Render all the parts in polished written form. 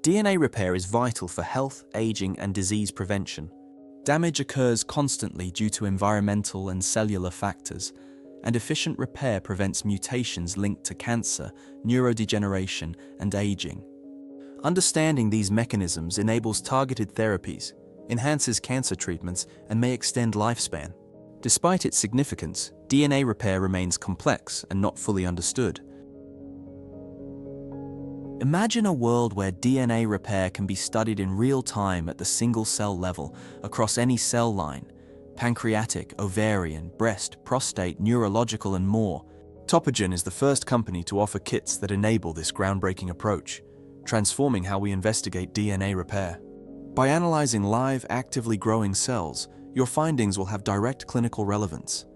DNA repair is vital for health, aging, and disease prevention. Damage occurs constantly due to environmental and cellular factors, and efficient repair prevents mutations linked to cancer, neurodegeneration, and aging. Understanding these mechanisms enables targeted therapies, enhances cancer treatments, and may extend lifespan. Despite its significance, DNA repair remains complex and not fully understood. Imagine a world where DNA repair can be studied in real time at the single-cell level across any cell line: pancreatic, ovarian, breast, prostate, neurological, and more. TopoGEN is the first company to offer kits that enable this groundbreaking approach, transforming how we investigate DNA repair. By analyzing live, actively growing cells, your findings will have direct clinical relevance.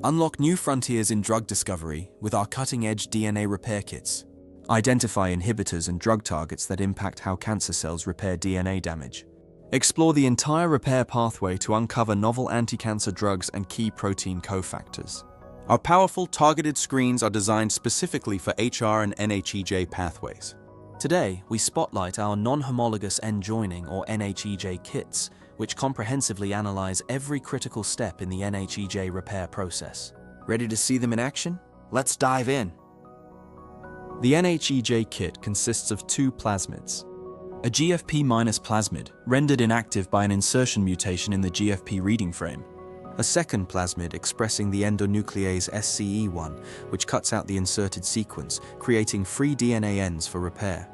Unlock new frontiers in drug discovery with our cutting-edge DNA repair kits. Identify inhibitors and drug targets that impact how cancer cells repair DNA damage. Explore the entire repair pathway to uncover novel anti-cancer drugs and key protein cofactors. Our powerful, targeted screens are designed specifically for HR and NHEJ pathways. Today, we spotlight our non-homologous end-joining or NHEJ kits, which comprehensively analyze every critical step in the NHEJ repair process. Ready to see them in action? Let's dive in. The NHEJ kit consists of two plasmids. A GFP- plasmid, rendered inactive by an insertion mutation in the GFP reading frame. A second plasmid expressing the endonuclease SCE1, which cuts out the inserted sequence, creating free DNA ends for repair.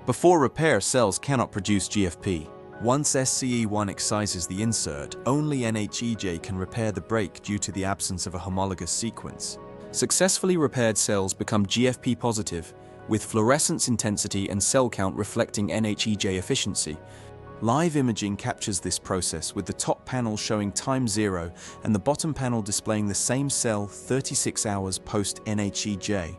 Before repair, cells cannot produce GFP. Once SCE1 excises the insert, only NHEJ can repair the break due to the absence of a homologous sequence. Successfully repaired cells become GFP positive, with fluorescence intensity and cell count reflecting NHEJ efficiency. Live imaging captures this process, with the top panel showing time 0 and the bottom panel displaying the same cell 36 hours post-NHEJ.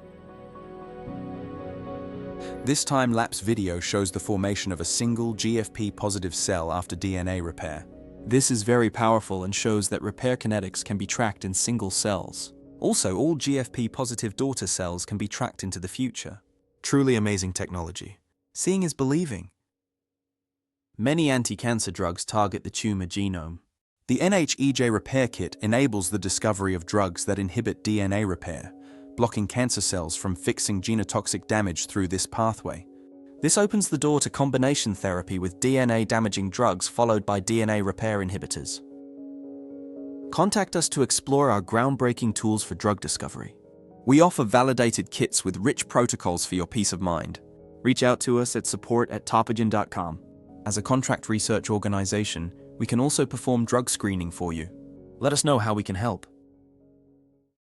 This time-lapse video shows the formation of a single GFP-positive cell after DNA repair. This is very powerful and shows that repair kinetics can be tracked in single cells. Also, all GFP-positive daughter cells can be tracked into the future. Truly amazing technology. Seeing is believing. Many anti-cancer drugs target the tumor genome. The NHEJ Repair Kit enables the discovery of drugs that inhibit DNA repair, blocking cancer cells from fixing genotoxic damage through this pathway. This opens the door to combination therapy with DNA-damaging drugs followed by DNA repair inhibitors. Contact us to explore our groundbreaking tools for drug discovery. We offer validated kits with rich protocols for your peace of mind. Reach out to us at support@topogen.com. As a contract research organization, we can also perform drug screening for you. Let us know how we can help.